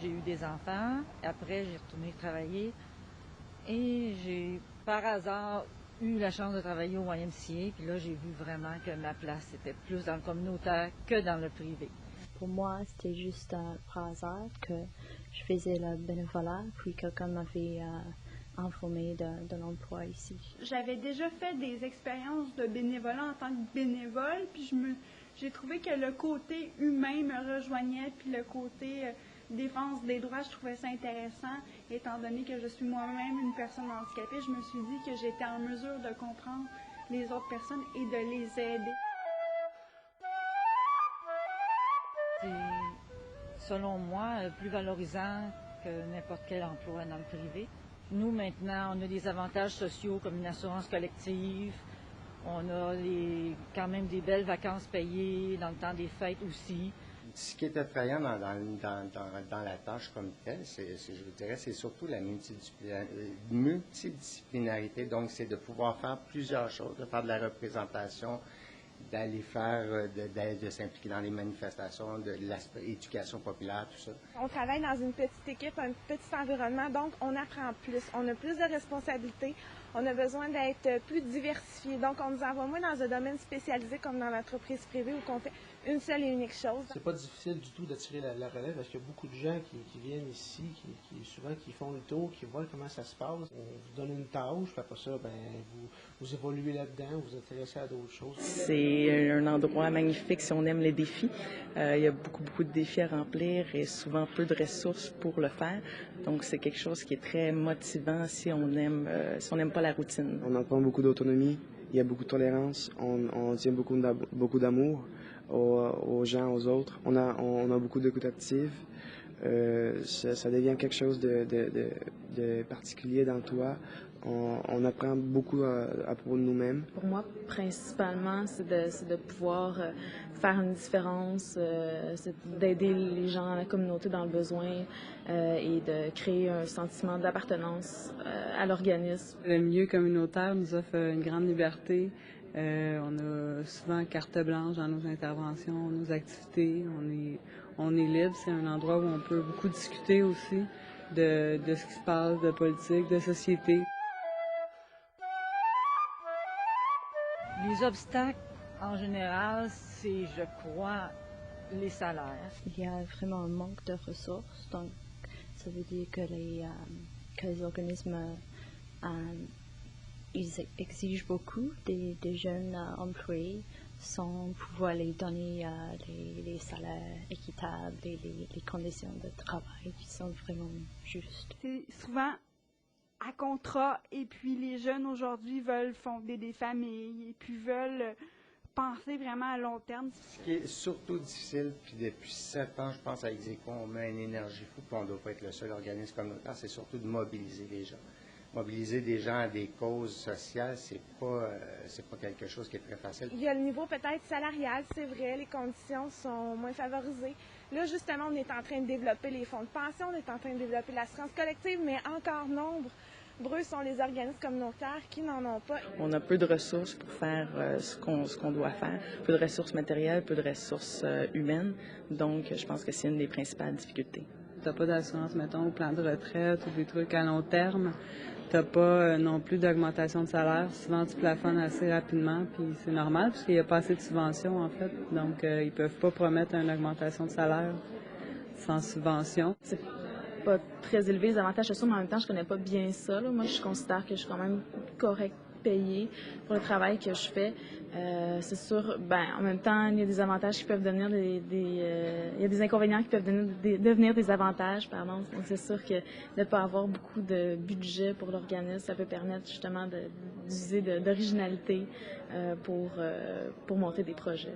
J'ai eu des enfants, après j'ai retourné travailler et j'ai par hasard eu la chance de travailler au YMCA, puis là j'ai vu vraiment que ma place était plus dans le communautaire que dans le privé. Pour moi, c'était juste par hasard que je faisais le bénévolat, puis quelqu'un m'avait informé de l'emploi ici. J'avais déjà fait des expériences de bénévolat en tant que bénévole, puis j'ai trouvé que le côté humain me rejoignait, puis le côté défense des droits, je trouvais ça intéressant. Étant donné que je suis moi-même une personne handicapée, je me suis dit que j'étais en mesure de comprendre les autres personnes et de les aider. C'est, selon moi, plus valorisant que n'importe quel emploi dans le privé. Nous, maintenant, on a des avantages sociaux comme une assurance collective. On a quand même des belles vacances payées dans le temps des fêtes aussi. Ce qui est attrayant dans la tâche comme telle, je dirais, c'est surtout la multidisciplinarité. Donc, c'est de pouvoir faire plusieurs choses, de faire de la représentation, d'aller faire, de s'impliquer dans les manifestations, de l'aspect éducation populaire, tout ça. On travaille dans une petite équipe, un petit environnement, donc on apprend plus. On a plus de responsabilités, on a besoin d'être plus diversifié. Donc on nous envoie moins dans un domaine spécialisé comme dans l'entreprise privée où on fait une seule et unique chose. C'est pas difficile du tout d'attirer la relève parce qu'il y a beaucoup de gens qui viennent ici, qui font le tour, qui voient comment ça se passe. On vous donne une tâche, puis après ça, vous évoluez là-dedans, vous intéressez à d'autres choses. C'est un endroit magnifique si on aime les défis. Il y a beaucoup de défis à remplir et souvent peu de ressources pour le faire. Donc c'est quelque chose qui est très motivant si on n'aime pas la routine. On apprend beaucoup d'autonomie, il y a beaucoup de tolérance, on tient beaucoup d'amour aux gens, aux autres. On a beaucoup d'écoute active. Ça devient quelque chose de particulier dans toi. On apprend beaucoup à propos de nous-mêmes. Pour moi, principalement, c'est de pouvoir faire une différence, c'est d'aider les gens, la communauté dans le besoin et de créer un sentiment d'appartenance à l'organisme. Le milieu communautaire nous offre une grande liberté. On a souvent carte blanche dans nos interventions, nos activités. On est libre. C'est un endroit où on peut beaucoup discuter aussi de ce qui se passe, de politique, de société. Les obstacles, en général, c'est, je crois, les salaires. Il y a vraiment un manque de ressources, donc ça veut dire que les organismes ils exigent beaucoup des jeunes employés sans pouvoir les donner les salaires équitables et les conditions de travail qui sont vraiment justes. C'est souvent à contrat et puis les jeunes aujourd'hui veulent fonder des familles et puis veulent penser vraiment à long terme. Ce qui est surtout difficile, puis depuis 7 ans, je pense à Execo, on met une énergie fou, puis on ne doit pas être le seul organisme communautaire, c'est surtout de mobiliser les gens. Mobiliser des gens à des causes sociales, c'est pas quelque chose qui est très facile. Il y a le niveau peut-être salarial, c'est vrai, les conditions sont moins favorisées. Là, justement, on est en train de développer les fonds de pension, on est en train de développer l'assurance collective, mais encore nombreux sont les organismes communautaires qui n'en ont pas. On a peu de ressources pour faire ce qu'on doit faire, peu de ressources matérielles, peu de ressources humaines. Donc, je pense que c'est une des principales difficultés. T'as pas d'assurance, mettons, au plan de retraite ou des trucs à long terme. T'as pas non plus d'augmentation de salaire. Souvent, tu plafonnes assez rapidement, puis c'est normal, puisqu'il n'y a pas assez de subventions, en fait. Donc, ils peuvent pas promettre une augmentation de salaire sans subvention. C'est pas très élevé, les avantages sociaux, mais en même temps, je connais pas bien ça. Là. Moi, je considère que je suis quand même correct payée pour le travail que je fais. C'est sûr, en même temps, il y a des avantages qui peuvent devenir il y a des inconvénients qui peuvent devenir des avantages, pardon. Donc, c'est sûr que de ne pas avoir beaucoup de budget pour l'organisme, ça peut permettre justement d'user d'originalité pour monter des projets.